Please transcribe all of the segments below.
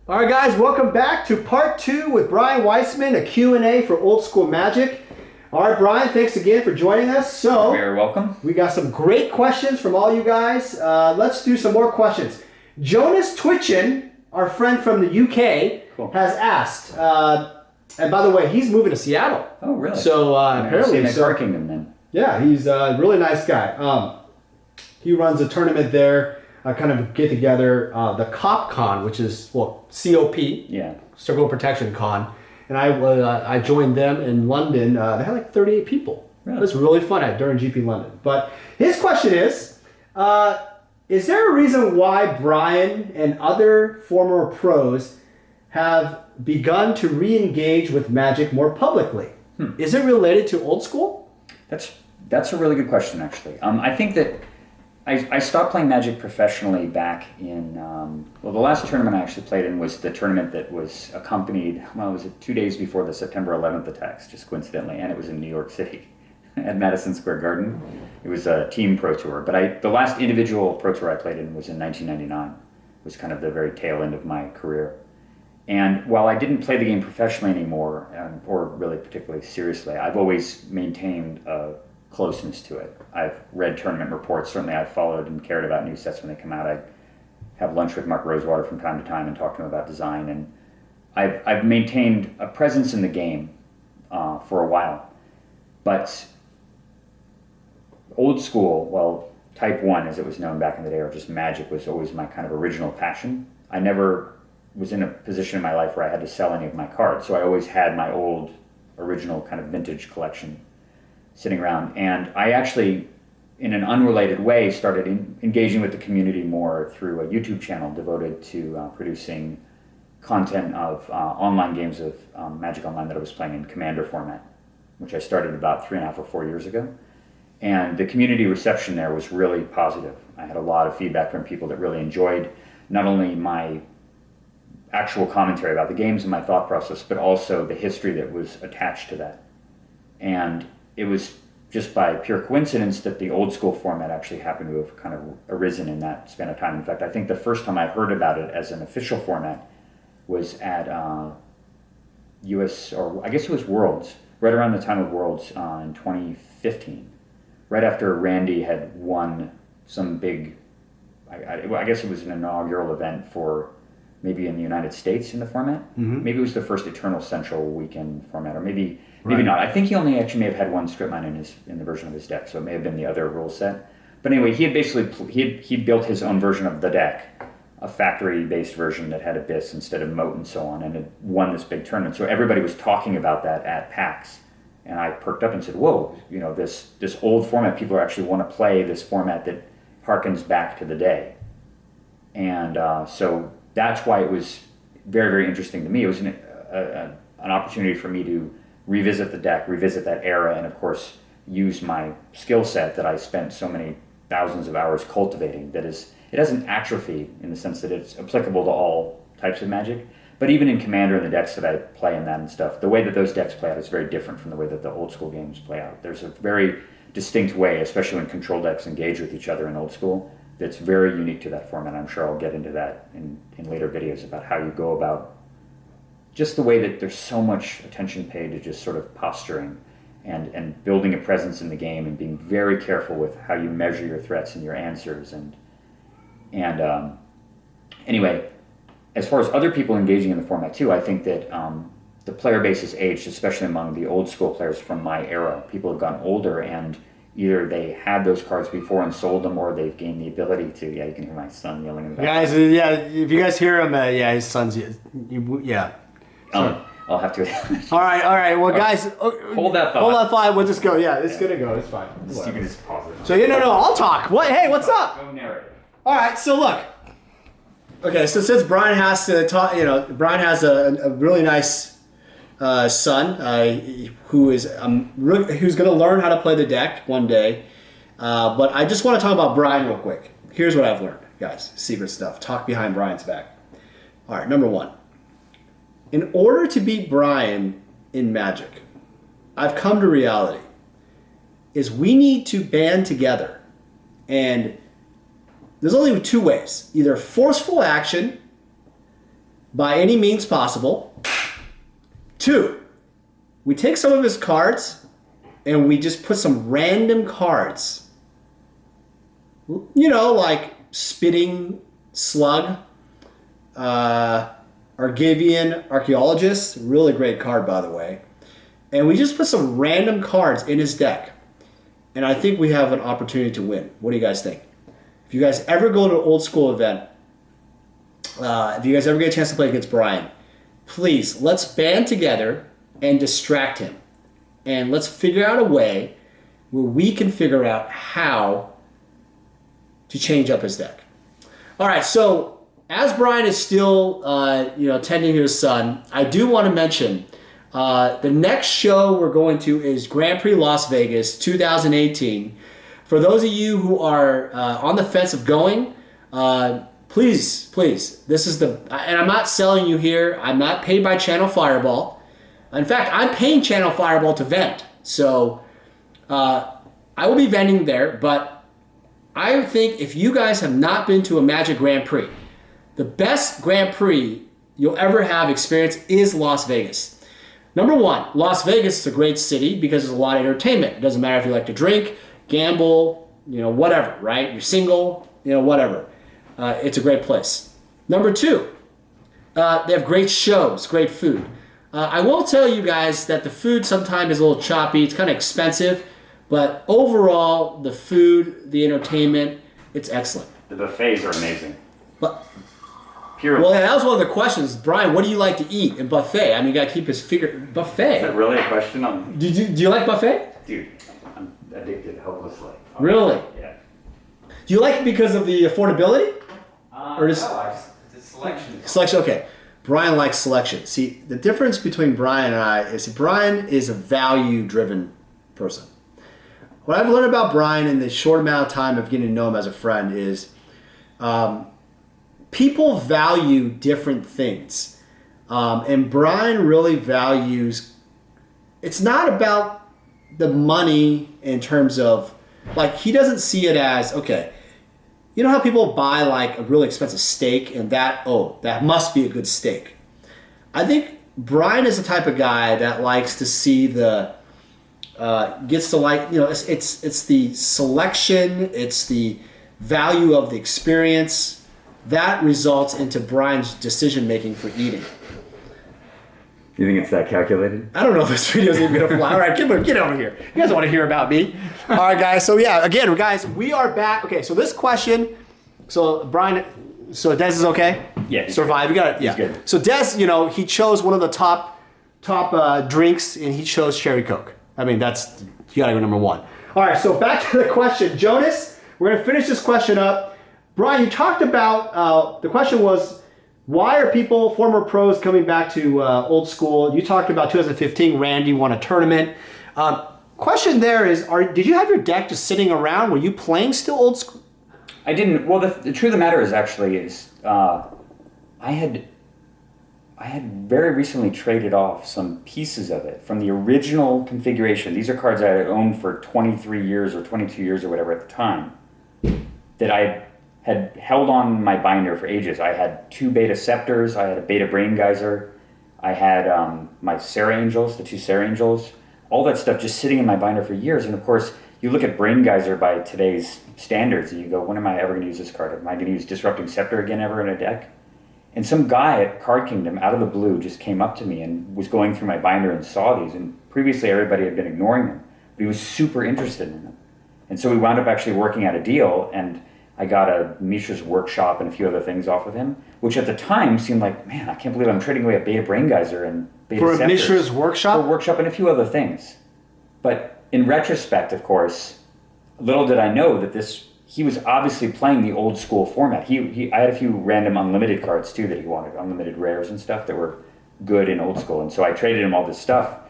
All right, guys, welcome back to part 2 with Brian Weissman, a Q&A for Old School Magic. All right, Brian, thanks again for joining us. So, you're welcome. We got some great questions from all you guys. Let's do some more questions. Jonas Twitchin, our friend from the UK, has asked, and by the way, he's moving to Seattle. Oh, really? So apparently, in Car Kingdom then. Yeah, he's a really nice guy. He runs a tournament there, kind of get together, the COP Con, which is, COP, Circle of Protection Con. And I joined them in London. They had like 38 people. Really? It was really fun during GP London. But his question is there a reason why Brian and other former pros have begun to re-engage with Magic more publicly? Is it related to old school? That's a really good question, actually. I think that I stopped playing Magic professionally back in, the last tournament I actually played in was the tournament that was accompanied, it was 2 days before the September 11th attacks, just coincidentally, and it was in New York City at Madison Square Garden. It was a team pro tour, but the last individual pro tour I played in was in 1999. It was kind of the very tail end of my career. And while I didn't play the game professionally anymore, or really particularly seriously, I've always maintained a closeness to it. I've read tournament reports. Certainly I've followed and cared about new sets when they come out. I have lunch with Mark Rosewater from time to time and talk to him about design. And I've maintained a presence in the game for a while. But old school, Type 1 as it was known back in the day, or just Magic, was always my kind of original passion. I never was in a position in my life where I had to sell any of my cards. So I always had my old original kind of vintage collection sitting around. And I actually, in an unrelated way, started engaging with the community more through a YouTube channel devoted to producing content of online games of Magic Online that I was playing in Commander format, which I started about 3.5 or 4 years ago. And the community reception there was really positive. I had a lot of feedback from people that really enjoyed not only my actual commentary about the games and my thought process, but also the history that was attached to that. And it was just by pure coincidence that the old school format actually happened to have kind of arisen in that span of time. In fact, I think the first time I heard about it as an official format was at US, or I guess it was Worlds, right around the time of Worlds in 2015, right after Randy had won some big, I guess it was an inaugural event for maybe in the United States in the format. Mm-hmm. Maybe it was the first Eternal Central weekend format, or maybe not. I think he only actually may have had one script mine in the version of his deck, so it may have been the other rule set. But anyway, he had basically he built his own version of the deck, a factory-based version that had Abyss instead of Moat and so on, and it won this big tournament. So everybody was talking about that at PAX, and I perked up and said, "Whoa, this old format, people actually want to play this format that harkens back to the day," and so that's why it was very, very interesting to me. It was an opportunity for me to revisit the deck, revisit that era, and of course use my skill set that I spent so many thousands of hours cultivating. It hasn't atrophied in the sense that it's applicable to all types of Magic, but even in Commander and the decks that I play in that and stuff, the way that those decks play out is very different from the way that the old school games play out. There's a very distinct way, especially when control decks engage with each other in old school, that's very unique to that format. I'm sure I'll get into that in later videos about how you go about just the way that there's so much attention paid to just sort of posturing and building a presence in the game and being very careful with how you measure your threats and your answers. And anyway, as far as other people engaging in the format too, I think that the player base has aged, especially among the old school players from my era. People have gotten older and either they had those cards before and sold them, or they've gained the ability to. Yeah, you can hear my son yelling in the background. Guys, yeah, if you guys hear him, his son's, yeah. I'll have to. All right. Well, guys, hold that thought. Hold that thought. We'll just go. Yeah, it's gonna go. It's fine. You can just pause it. So no, I'll talk. What? Hey, what's up? Go narrate. All right. So look. Okay. So since Brian has to talk, Brian has a really nice son who's gonna learn how to play the deck one day. But I just want to talk about Brian real quick. Here's what I've learned, guys. Secret stuff. Talk behind Brian's back. All right. Number one. In order to beat Brian in Magic, I've come to reality, is we need to band together. And there's only two ways. Either forceful action by any means possible. 2, we take some of his cards and we just put some random cards. You know, like Spitting Slug, Argivian Archaeologist, really great card, by the way. And we just put some random cards in his deck. And I think we have an opportunity to win. What do you guys think? If you guys ever go to an old school event, if you guys ever get a chance to play against Brian, please, let's band together and distract him. And let's figure out a way where we can figure out how to change up his deck. All right, so as Brian is still tending to his son, I do want to mention the next show we're going to is Grand Prix Las Vegas 2018. For those of you who are on the fence of going, please, this is and I'm not selling you here. I'm not paid by Channel Fireball. In fact, I'm paying Channel Fireball to vent. So I will be venting there, but I think if you guys have not been to a Magic Grand Prix, the best Grand Prix you'll ever have experience is Las Vegas. Number one, Las Vegas is a great city because there's a lot of entertainment. It doesn't matter if you like to drink, gamble, whatever, right? You're single, whatever. It's a great place. Number two, they have great shows, great food. I will tell you guys that the food sometimes is a little choppy. It's kind of expensive, but overall, the food, the entertainment, it's excellent. The buffets are amazing. But Pure. Well, yeah, that was one of the questions. Brian, what do you like to eat in buffet? I mean, you got to keep his figure. Buffet. Is that really a question? Do you like buffet? Dude, I'm addicted hopelessly. Really? Yeah. Do you like it because of the affordability? Or just the selection. Selection, okay. Brian likes selection. See, the difference between Brian and I is Brian is a value-driven person. What I've learned about Brian in the short amount of time of getting to know him as a friend is people value different things. And Brian really values, it's not about the money in terms of, like, he doesn't see it as, okay, you know how people buy like a really expensive steak and that must be a good steak. I think Brian is the type of guy that likes to see gets to like, it's the selection, it's the value of the experience that results into Brian's decision making for eating. You think it's that calculated? I don't know if this video is even going to fly. All right, get over here. You guys want to hear about me. All right, guys. So, yeah, again, guys, we are back. Okay, so this question, so Brian, so Des is okay? Yeah. Survive. You got it? Yeah. He's good. So Des, he chose one of the top drinks, and he chose Cherry Coke. I mean, you got to go number one. All right, so back to the question. Jonas, we're going to finish this question up. Brian, you talked about, the question was, why are people, former pros, coming back to old school? You talked about 2015, Randy won a tournament. Question there is, did you have your deck just sitting around? Were you playing still old school? I didn't. Well, the truth of the matter is I had very recently traded off some pieces of it from the original configuration. These are cards I had owned for 23 years or 22 years or whatever at the time that I had held on my binder for ages. I had 2 Beta Scepters, I had a Beta Brain Geyser, I had my Serra Angels, the 2 Serra Angels, all that stuff just sitting in my binder for years. And of course, you look at Brain Geyser by today's standards and you go, when am I ever going to use this card? Am I going to use Disrupting Scepter again ever in a deck? And some guy at Card Kingdom out of the blue just came up to me and was going through my binder and saw these. And previously everybody had been ignoring them, but he was super interested in them. And so we wound up actually working out a deal, and I got a Mishra's Workshop and a few other things off of him, which at the time seemed like, man, I can't believe I'm trading away a Beta Brain Geyser and Beta For Scepters. a Mishra's Workshop? For a Workshop and a few other things. But in retrospect, of course, little did I know that he was obviously playing the old school format. I had a few random unlimited cards too that he wanted, unlimited rares and stuff that were good in old school. And so I traded him all this stuff.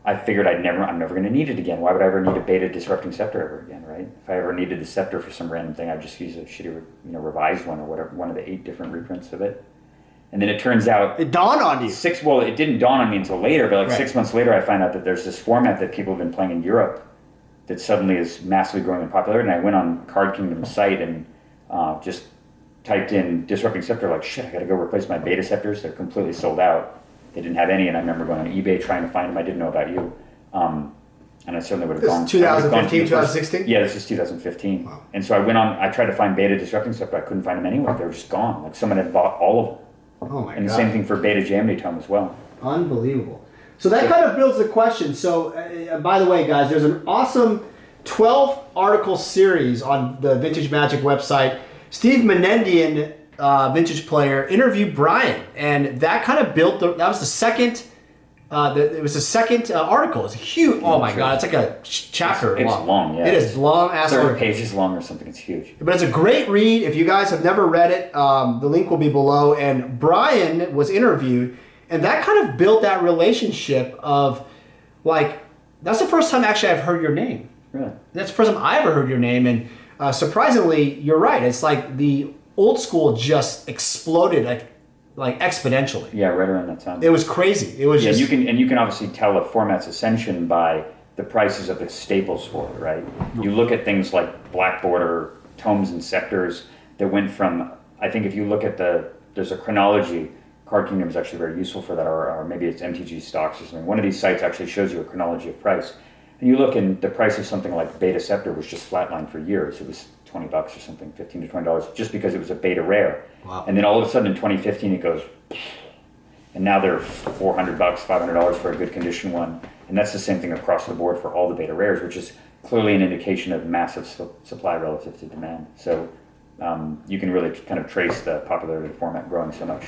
I figured I'm never going to need it again. Why would I ever need a Beta Disrupting Scepter ever again, right? If I ever needed the Scepter for some random thing, I'd just use a shitty, revised one or whatever, one of the 8 different reprints of it. And then it turns out... It dawned on you. It didn't dawn on me until later, but right. 6 months later I find out that there's this format that people have been playing in Europe that suddenly is massively growing in popularity. And I went on Card Kingdom's site and just typed in Disrupting Scepter, like, shit, I gotta go replace my beta scepters. They're completely sold out. They didn't have any, and I remember going on eBay trying to find them. I didn't know about you. And I certainly would have gone. 2015, 2016? Yeah, this is 2015. Wow. And so I tried to find beta Disrupting Scepter. I couldn't find them anywhere. They were just gone. Like someone had bought all of them. Oh my God. And the same thing for beta Jamity Tome as well. Unbelievable. So that kind of builds the question. So, by the way, guys, there's an awesome 12-article series on the Vintage Magic website. Steve Menendian, vintage player, interviewed Brian, and that kind of built. That was the second. It was the second article. It's a huge. Oh my God! It's like a chapter. It's long. Yeah. It is long. 30 pages long or something. It's huge. But it's a great read. If you guys have never read it, the link will be below. And Brian was interviewed. And that kind of built that relationship of, like, that's the first time actually I've heard your name. Really? That's the first time I ever heard your name. And surprisingly, you're right. It's like the old school just exploded like exponentially. Yeah, right around that time. It was crazy. It was just... You can obviously tell a format's ascension by the prices of the staples for it, right? You look at things like Black Border, Tomes and Scepters that went from, I think if you look at there's a chronology. Card Kingdom is actually very useful for that, or maybe it's MTG Stocks or something. One of these sites actually shows you a chronology of price. And you look, and the price of something like Beta Scepter was just flatlined for years. It was $20 or something, $15 to $20, just because it was a beta rare. Wow. And then all of a sudden in 2015 it goes, and now they're $400, $500 for a good condition one. And that's the same thing across the board for all the beta rares, which is clearly an indication of massive supply relative to demand. So you can really kind of trace the popularity of the format growing so much.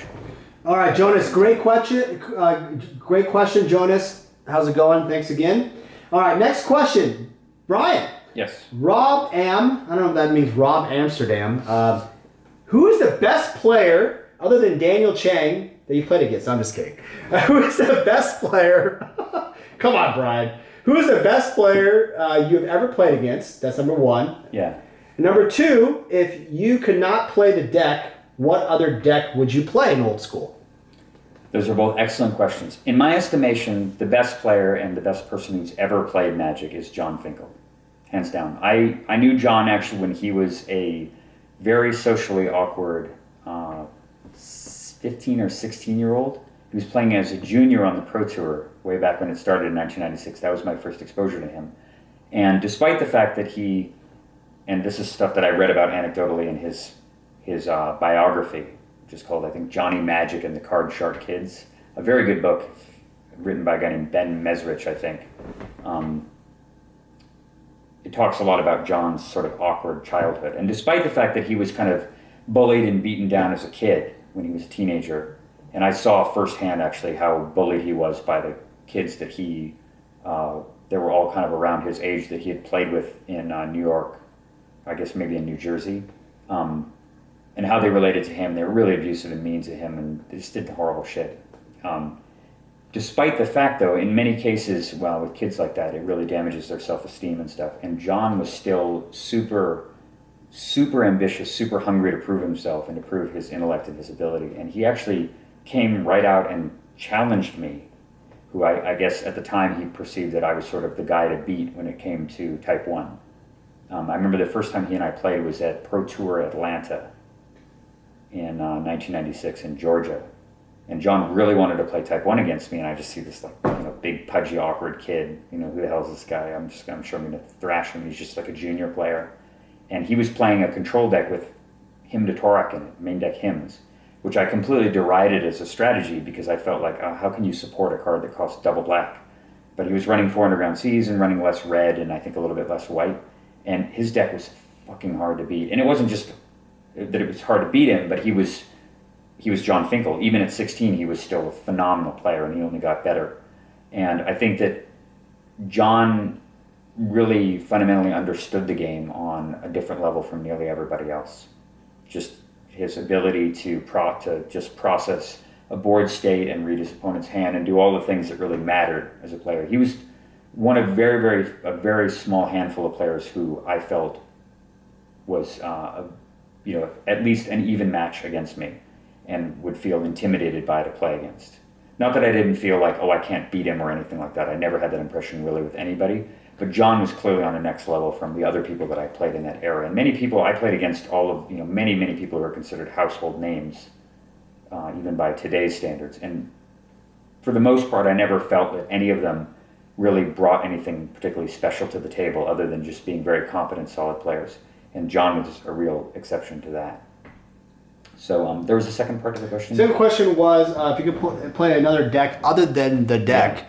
All right, Jonas, great question. Great question, Jonas. How's it going? Thanks again. All right, next question. Brian. Yes. Rob Am, I don't know if that means Rob Amsterdam. Who is the best player, other than Daniel Chang, that you played against? I'm just kidding. Who is the best player? Come on, Brian. Who is the best player you have ever played against? That's number one. Yeah. And number two, if you could not play the deck, what other deck would you play in old school? Those are both excellent questions. In my estimation, the best player and the best person who's ever played Magic is John Finkel, hands down. I knew John actually when he was a very socially awkward 15 or 16-year-old. He was playing as a junior on the Pro Tour way back when it started in 1996. That was my first exposure to him. And despite the fact that and this is stuff that I read about anecdotally in his biography, which is called, I think, Johnny Magic and the Card Shark Kids. A very good book written by a guy named Ben Mesrich, I think. It talks a lot about John's sort of awkward childhood. And despite the fact that he was kind of bullied and beaten down as a kid when he was a teenager, and I saw firsthand actually how bullied he was by the kids that they were all kind of around his age that he had played with in New York, I guess maybe in New Jersey. And how they related to him. They were really abusive and mean to him, and they just did horrible shit. Despite the fact, though, in many cases, well, with kids like that, it really damages their self-esteem and stuff. And John was still super, super ambitious, super hungry to prove himself and to prove his intellect and his ability. And he actually came right out and challenged me, who I guess at the time he perceived that I was sort of the guy to beat when it came to Type 1. I remember the first time he and I played was at Pro Tour Atlanta in 1996 in Georgia. And John really wanted to play Type 1 against me, and I just see this big, pudgy, awkward kid. Who the hell is this guy? I'm sure I'm going to thrash him. He's just like a junior player. And he was playing a control deck with Hymn to Torak in it, main deck hymns, which I completely derided as a strategy because I felt like, how can you support a card that costs double black? But he was running 4 Underground Seas and running less red and I think a little bit less white. And his deck was fucking hard to beat. And it wasn't just that it was hard to beat him, but he was John Finkel. Even at 16, he was still a phenomenal player, and he only got better. And I think that John really fundamentally understood the game on a different level from nearly everybody else. Just his ability to just process a board state and read his opponent's hand and do all the things that really mattered as a player. He was one of a very small handful of players who I felt was at least an even match against me and would feel intimidated by to play against. Not that I didn't feel like, I can't beat him or anything like that. I never had that impression really with anybody, But John was clearly on the next level from the other people that I played in that era. And many people, I played against all of, many, many people who are considered household names, even by today's standards. And for the most part, I never felt that any of them really brought anything particularly special to the table other than just being very competent, solid players. And John was a real exception to that. So there was a second part to the question. Second question was, if you could play another deck other than the deck,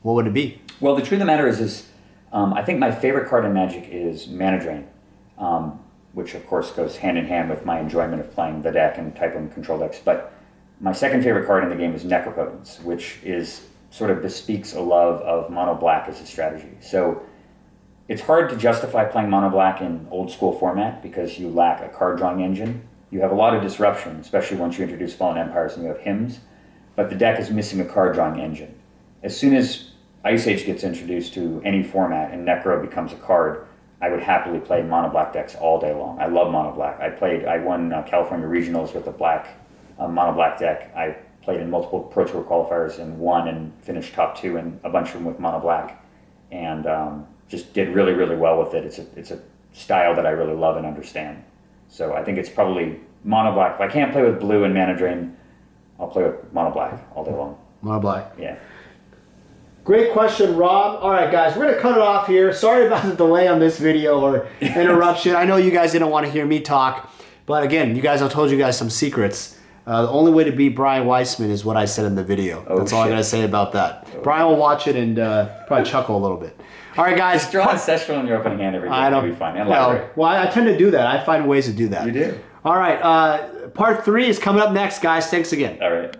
what would it be? Well, the truth of the matter is I think my favorite card in Magic is Mana Drain, which of course goes hand in hand with my enjoyment of playing the deck and type 1 control decks. But my second favorite card in the game is Necropotence, which is sort of bespeaks a love of mono black as a strategy. So it's hard to justify playing mono black in old school format because you lack a card drawing engine. You have a lot of disruption, especially once you introduce Fallen Empires and you have hymns, but the deck is missing a card drawing engine. As soon as Ice Age gets introduced to any format and Necro becomes a card, I would happily play mono black decks all day long. I love mono black. I won California regionals with a black mono black deck. I played in multiple Pro Tour qualifiers and won and finished top 2 in a bunch of them with mono black, and just did really, really well with it. It's a style that I really love and understand. So I think it's probably mono black. If I can't play with blue and Mana Drain, I'll play with mono black all day long. Mono black. Yeah. Great question, Rob. All right, guys, we're going to cut it off here. Sorry about the delay on this video or interruption. I know you guys didn't want to hear me talk, but again, I told you guys some secrets. The only way to beat Brian Weissman is what I said in the video. That's all I got to say about that. Brian will watch it and probably chuckle a little bit. All right, guys. Just draw ancestral in your opening hand every game. It'll be fine. And well, I tend to do that. I find ways to do that. You do. All right. Part 3 is coming up next, guys. Thanks again. All right.